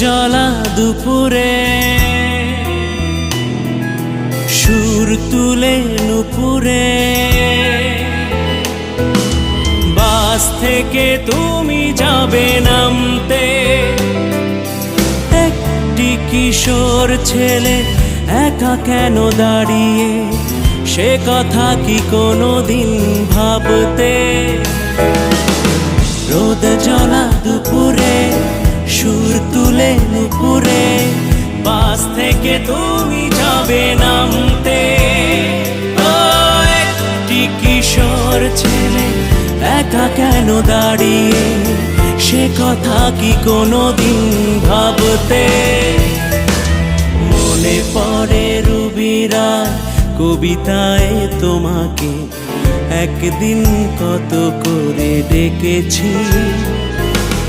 জ্বলা দুপুরে সুর তুলে নুপুরে বাস থেকে তুমি যাবে নামতে, একটি কিশোর ছেলে একা কেন দাঁড়িয়ে, সে কথা কি কোনোদিন ভাবতে? রোদ জ্বলা দুপুরে সুর তুলে নুপুরে বাস থেকে তুমি যাবে নামতে, একটি কিশোর ছেলে একা কেন দাঁড়িয়ে, সে কথা কি কোনোদিন ভাবতে? মনে পড়ে রুবিরা কবিতায় তোমাকে একদিন কত করে ডেকেছি।